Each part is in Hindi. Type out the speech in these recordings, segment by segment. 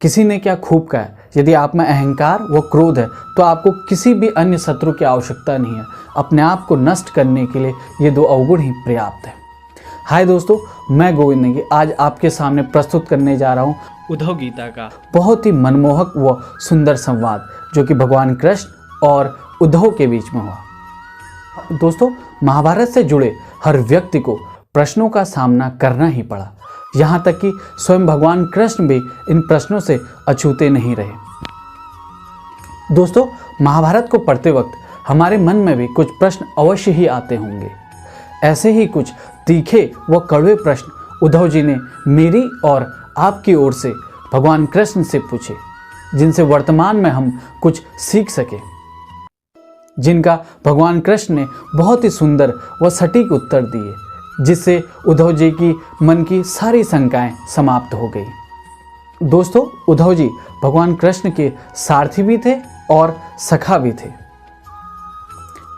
किसी ने क्या खूब कहा, यदि आप में अहंकार व क्रोध है तो आपको किसी भी अन्य शत्रु की आवश्यकता नहीं है। अपने आप को नष्ट करने के लिए ये दो अवगुण ही पर्याप्त है। हाय दोस्तों, मैं गोविंद नेगी आज आपके सामने प्रस्तुत करने जा रहा हूँ उद्धव गीता का बहुत ही मनमोहक व सुंदर संवाद, जो कि भगवान कृष्ण और उद्धव के बीच में हुआ। दोस्तों, महाभारत से जुड़े हर व्यक्ति को प्रश्नों का सामना करना ही पड़ा। यहाँ तक कि स्वयं भगवान कृष्ण भी इन प्रश्नों से अछूते नहीं रहे। दोस्तों, महाभारत को पढ़ते वक्त हमारे मन में भी कुछ प्रश्न अवश्य ही आते होंगे। ऐसे ही कुछ तीखे व कड़वे प्रश्न उद्धव जी ने मेरी और आपकी ओर से भगवान कृष्ण से पूछे, जिनसे वर्तमान में हम कुछ सीख सके, जिनका भगवान कृष्ण ने बहुत ही सुंदर व सटीक उत्तर दिए, जिससे उद्धव जी की मन की सारी शंकाएं समाप्त हो गई। दोस्तों, उद्धव जी भगवान कृष्ण के सारथी भी थे और सखा भी थे।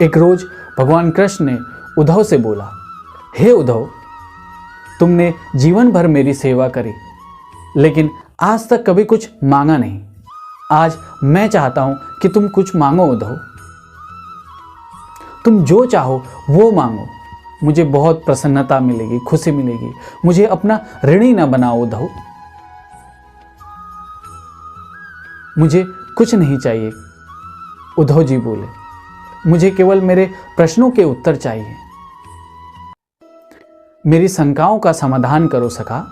एक रोज भगवान कृष्ण ने उद्धव से बोला, हे उद्धव, तुमने जीवन भर मेरी सेवा करी, लेकिन आज तक कभी कुछ मांगा नहीं। आज मैं चाहता हूं कि तुम कुछ मांगो उद्धव। तुम जो चाहो वो मांगो, मुझे बहुत प्रसन्नता मिलेगी, खुशी मिलेगी। मुझे अपना ऋणी न बनाओ उद्धव। मुझे कुछ नहीं चाहिए। उद्धव जी बोले, मुझे केवल मेरे प्रश्नों के उत्तर चाहिए। मेरी शंकाओं का समाधान करो सखा।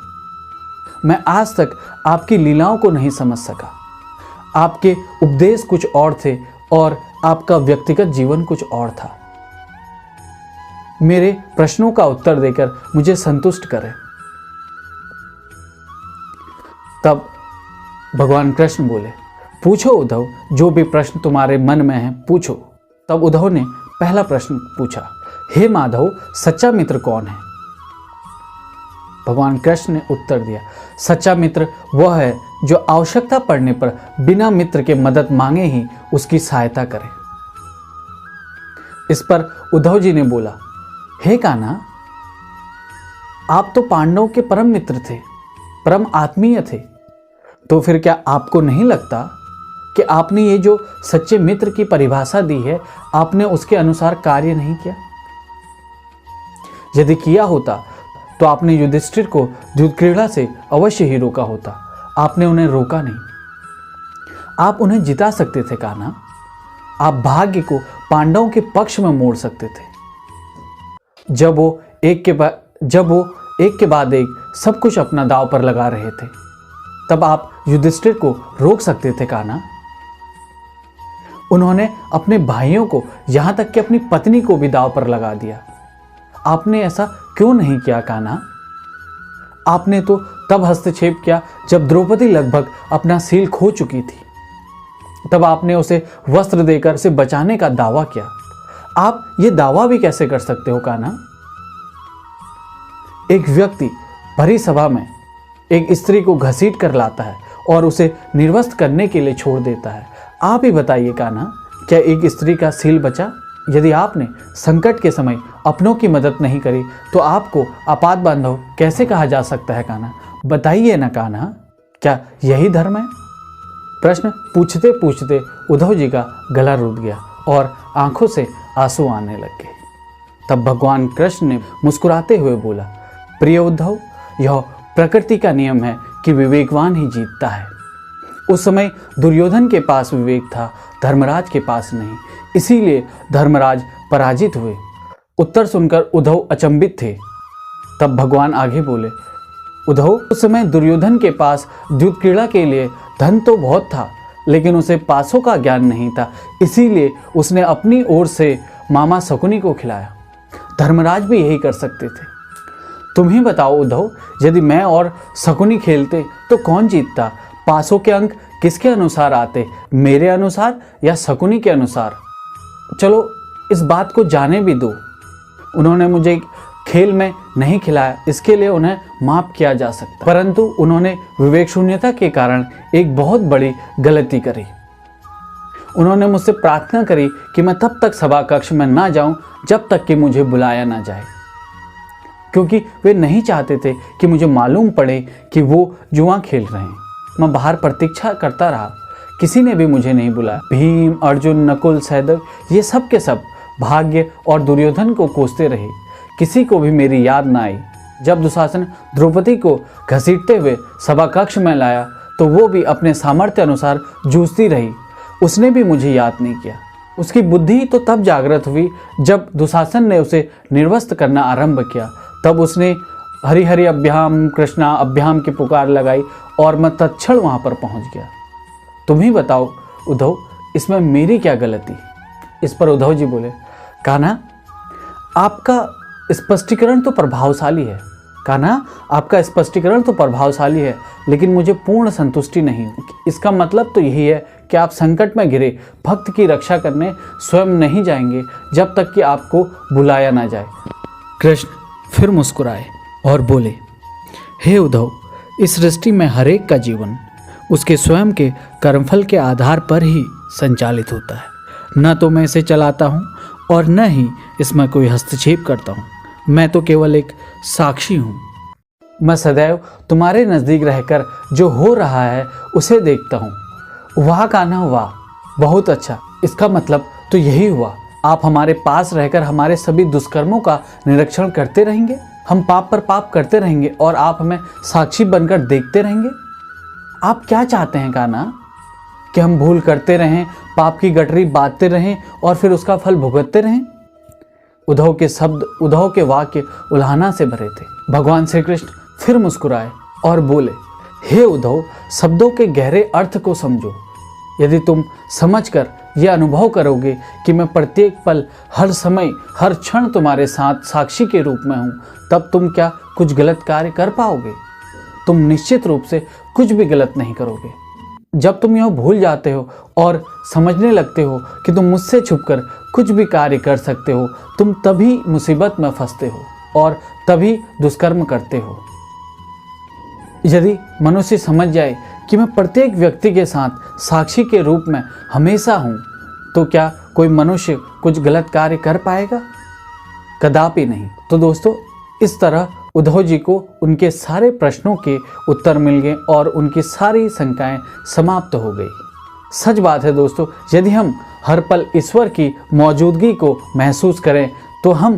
मैं आज तक आपकी लीलाओं को नहीं समझ सका। आपके उपदेश कुछ और थे और आपका व्यक्तिगत जीवन कुछ और था। मेरे प्रश्नों का उत्तर देकर मुझे संतुष्ट करें। तब भगवान कृष्ण बोले, पूछो उद्धव, जो भी प्रश्न तुम्हारे मन में है पूछो। तब उद्धव ने पहला प्रश्न पूछा, हे माधव, सच्चा मित्र कौन है? भगवान कृष्ण ने उत्तर दिया, सच्चा मित्र वह है जो आवश्यकता पड़ने पर बिना मित्र के मदद मांगे ही उसकी सहायता करे। इस पर उद्धव जी ने बोला, हे कान्हा, आप तो पांडवों के परम मित्र थे, परम आत्मीय थे, तो फिर क्या आपको नहीं लगता कि आपने ये जो सच्चे मित्र की परिभाषा दी है, आपने उसके अनुसार कार्य नहीं किया? यदि किया होता तो आपने युधिष्ठिर को युद्ध क्रीड़ा से अवश्य ही रोका होता। आपने उन्हें रोका नहीं। आप उन्हें जिता सकते थे कान्हा। आप भाग्य को पांडवों के पक्ष में मोड़ सकते थे। जब वो एक के बाद एक सब कुछ अपना दांव पर लगा रहे थे, तब आप युधिष्ठिर को रोक सकते थे कान्हा। उन्होंने अपने भाइयों को, यहां तक कि अपनी पत्नी को भी दांव पर लगा दिया। आपने ऐसा क्यों नहीं किया कान्हा? आपने तो तब हस्तक्षेप किया जब द्रौपदी लगभग अपना सील खो चुकी थी। तब आपने उसे वस्त्र देकर उसे बचाने का दावा किया। आप ये दावा भी कैसे कर सकते हो कान्हा? एक व्यक्ति भरी सभा में एक स्त्री को घसीट कर लाता है और उसे निर्वस्त्र करने के लिए छोड़ देता है। आप ही बताइए कान्हा, क्या एक स्त्री का सील बचा? यदि आपने संकट के समय अपनों की मदद नहीं करी तो आपको आपात बांधव कैसे कहा जा सकता है कान्हा? बताइए ना कान्हा, क्या यही धर्म है? प्रश्न पूछते पूछते उद्धव जी का गला रुक गया और आंखों से आंसू आने लग गए। तब भगवान कृष्ण ने मुस्कुराते हुए बोला, प्रिय उद्धव, यह प्रकृति का नियम है कि विवेकवान ही जीतता है। उस समय दुर्योधन के पास विवेक था, धर्मराज के पास नहीं, इसीलिए धर्मराज पराजित हुए। उत्तर सुनकर उद्धव अचंभित थे। तब भगवान आगे बोले, उद्धव, उस समय दुर्योधन के पास युद्ध क्रीड़ा के लिए धन तो बहुत था, लेकिन उसे पासों का ज्ञान नहीं था, इसीलिए उसने अपनी ओर से मामा शकुनी को खिलाया। धर्मराज भी यही कर सकते थे। तुम ही बताओ उद्धव, यदि मैं और शकुनी खेलते तो कौन जीतता? पासों के अंक किसके अनुसार आते, मेरे अनुसार या शकुनी के अनुसार? चलो इस बात को जाने भी दो। उन्होंने मुझे खेल में नहीं खिलाया, इसके लिए उन्हें माफ किया जा सकता, परंतु उन्होंने विवेक शून्यता के कारण एक बहुत बड़ी गलती करी। उन्होंने मुझसे प्रार्थना करी कि मैं तब तक सभा कक्ष में ना जाऊं जब तक कि मुझे बुलाया ना जाए, क्योंकि वे नहीं चाहते थे कि मुझे मालूम पड़े कि वो जुआ खेल रहे हैं। मैं बाहर प्रतीक्षा करता रहा, किसी ने भी मुझे नहीं बुलाया। भीम, अर्जुन, नकुल, सहदेव ये सब के सब भाग्य और दुर्योधन को कोसते रहे, किसी को भी मेरी याद ना आई। जब दुशासन द्रौपदी को घसीटते हुए सभा कक्ष में लाया तो वो भी अपने सामर्थ्य अनुसार जूझती रही, उसने भी मुझे याद नहीं किया। उसकी बुद्धि तो तब जागृत हुई जब दुशासन ने उसे निर्वस्त करना आरंभ किया। तब उसने हरि हरि अभ्याम कृष्णा अभ्याम की पुकार लगाई और मैं तत्क्षण वहाँ पर पहुँच गया। तुम ही बताओ उद्धव, इसमें मेरी क्या गलती? इस पर उद्धव जी बोले, कान्हा आपका स्पष्टीकरण तो प्रभावशाली है, कान्हा आपका स्पष्टीकरण तो प्रभावशाली है, लेकिन मुझे पूर्ण संतुष्टि नहीं। इसका मतलब तो यही है कि आप संकट में घिरे भक्त की रक्षा करने स्वयं नहीं जाएंगे जब तक कि आपको बुलाया ना जाए। कृष्ण फिर मुस्कुराए और बोले, हे उद्धव, इस सृष्टि में हर एक का जीवन उसके स्वयं के कर्मफल के आधार पर ही संचालित होता है। न तो मैं इसे चलाता हूँ और न ही इसमें कोई हस्तक्षेप करता हूँ। मैं तो केवल एक साक्षी हूँ। मैं सदैव तुम्हारे नज़दीक रहकर जो हो रहा है उसे देखता हूँ। वाह कान्हा वाह, बहुत अच्छा। इसका मतलब तो यही हुआ, आप हमारे पास रहकर हमारे सभी दुष्कर्मों का निरीक्षण करते रहेंगे। हम पाप पर पाप करते रहेंगे और आप हमें साक्षी बनकर देखते रहेंगे। आप क्या चाहते हैं कान्हा? कि हम भूल करते रहें, पाप की गठरी बांधते रहें और फिर उसका फल भुगतते रहें? उद्धव के शब्द, उद्धव के वाक्य उल्हाना से भरे थे। भगवान श्री कृष्ण फिर मुस्कुराए और बोले, हे उद्धव, शब्दों के गहरे अर्थ को समझो। यदि तुम समझकर यह अनुभव करोगे कि मैं प्रत्येक पल, हर समय, हर क्षण तुम्हारे साथ साक्षी के रूप में हूँ, तब तुम क्या कुछ गलत कार्य कर पाओगे? तुम निश्चित रूप से कुछ भी गलत नहीं करोगे। जब तुम यह भूल जाते हो और समझने लगते हो कि तुम मुझसे छुपकर कुछ भी कार्य कर सकते हो, तुम तभी मुसीबत में फंसते हो और तभी दुष्कर्म करते हो। यदि मनुष्य समझ जाए कि मैं प्रत्येक व्यक्ति के साथ साक्षी के रूप में हमेशा हूँ, तो क्या कोई मनुष्य कुछ गलत कार्य कर पाएगा? कदापि नहीं। तो दोस्तों, इस तरह उद्धव जी को उनके सारे प्रश्नों के उत्तर मिल गए और उनकी सारी शंकाएं समाप्त हो गई। सच बात है दोस्तों, यदि हम हर पल ईश्वर की मौजूदगी को महसूस करें तो हम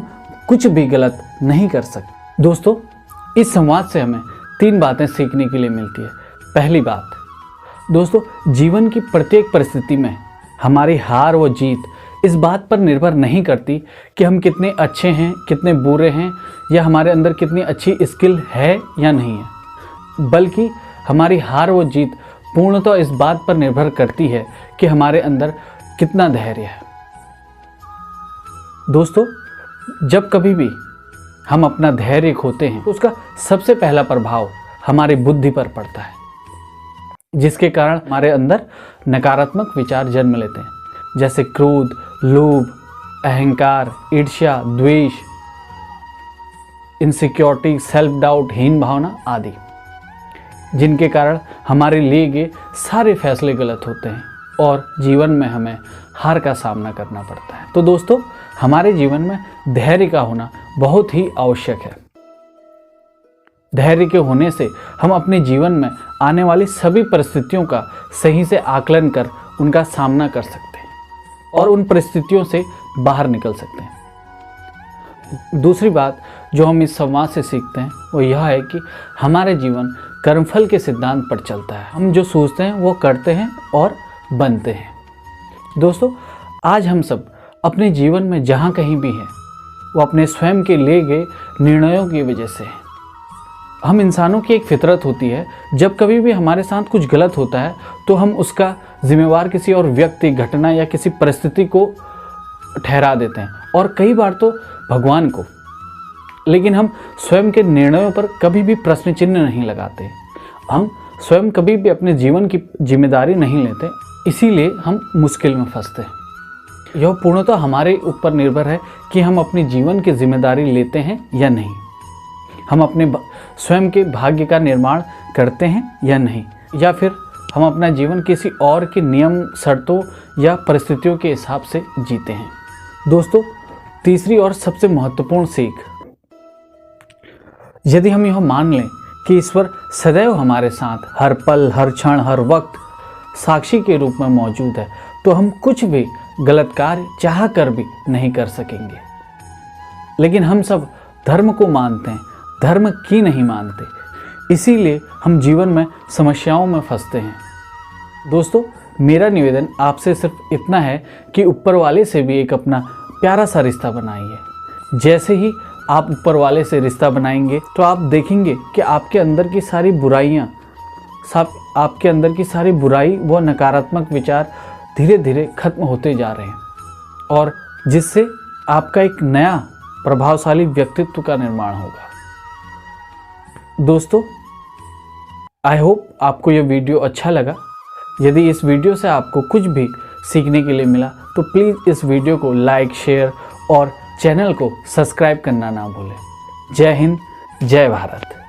कुछ भी गलत नहीं कर सकते। दोस्तों, इस संवाद से हमें 3 बातें सीखने के लिए मिलती है। पहली बात दोस्तों, जीवन की प्रत्येक परिस्थिति में हमारी हार व जीत इस बात पर निर्भर नहीं करती कि हम कितने अच्छे हैं, कितने बुरे हैं, या हमारे अंदर कितनी अच्छी स्किल है या नहीं है, बल्कि हमारी हार व जीत पूर्णतः इस बात पर निर्भर करती है कि हमारे अंदर कितना धैर्य है। दोस्तों, जब कभी भी हम अपना धैर्य खोते हैं तो उसका सबसे पहला प्रभाव हमारी बुद्धि पर पड़ता है, जिसके कारण हमारे अंदर नकारात्मक विचार जन्म लेते हैं, जैसे क्रोध, लोभ, अहंकार, ईर्ष्या, द्वेष, इनसिक्योरिटी, सेल्फ डाउट, हीन भावना आदि, जिनके कारण हमारे लिए गए सारे फैसले गलत होते हैं और जीवन में हमें हार का सामना करना पड़ता है। तो दोस्तों, हमारे जीवन में धैर्य का होना बहुत ही आवश्यक है। धैर्य के होने से हम अपने जीवन में आने वाली सभी परिस्थितियों का सही से आकलन कर उनका सामना कर सकते हैं और उन परिस्थितियों से बाहर निकल सकते हैं। दूसरी बात जो हम इस संवाद से सीखते हैं वो यह है कि हमारे जीवन कर्मफल के सिद्धांत पर चलता है। हम जो सोचते हैं वो करते हैं और बनते हैं। दोस्तों, आज हम सब अपने जीवन में जहाँ कहीं भी हैं वो अपने स्वयं के लिए गए निर्णयों की वजह से हैं। हम इंसानों की एक फितरत होती है, जब कभी भी हमारे साथ कुछ गलत होता है तो हम उसका जिम्मेवार किसी और व्यक्ति, घटना या किसी परिस्थिति को ठहरा देते हैं, और कई बार तो भगवान को। लेकिन हम स्वयं के निर्णयों पर कभी भी प्रश्न चिन्ह नहीं लगाते। हम स्वयं कभी भी अपने जीवन की जिम्मेदारी नहीं लेते, इसीलिए हम मुश्किल में फंसते हैं। यह पूर्णतः हमारे ऊपर निर्भर है कि हम अपने जीवन की जिम्मेदारी लेते हैं या नहीं, हम अपने स्वयं के भाग्य का निर्माण करते हैं या नहीं, या फिर हम अपना जीवन किसी और के नियम, शर्तों या परिस्थितियों के हिसाब से जीते हैं। दोस्तों, तीसरी और सबसे महत्वपूर्ण सीख, यदि हम यह मान लें कि ईश्वर सदैव हमारे साथ हर पल, हर क्षण, हर वक्त साक्षी के रूप में मौजूद है, तो हम कुछ भी गलत कार्य चाह कर भी नहीं कर सकेंगे। लेकिन हम सब धर्म को मानते हैं, धर्म की नहीं मानते, इसीलिए हम जीवन में समस्याओं में फंसते हैं। दोस्तों, मेरा निवेदन आपसे सिर्फ इतना है कि ऊपर वाले से भी एक अपना प्यारा सा रिश्ता बनाइए। जैसे ही आप ऊपर वाले से रिश्ता बनाएंगे तो आप देखेंगे कि आपके अंदर की सारी बुराइयाँ, आपके अंदर की सारी बुराई व नकारात्मक विचार धीरे धीरे खत्म होते जा रहे हैं, और जिससे आपका एक नया प्रभावशाली व्यक्तित्व का निर्माण होगा। दोस्तों, आई होप आपको यह वीडियो अच्छा लगा। यदि इस वीडियो से आपको कुछ भी सीखने के लिए मिला तो प्लीज़ इस वीडियो को लाइक, शेयर और चैनल को सब्सक्राइब करना ना भूलें। जय हिंद, जय भारत।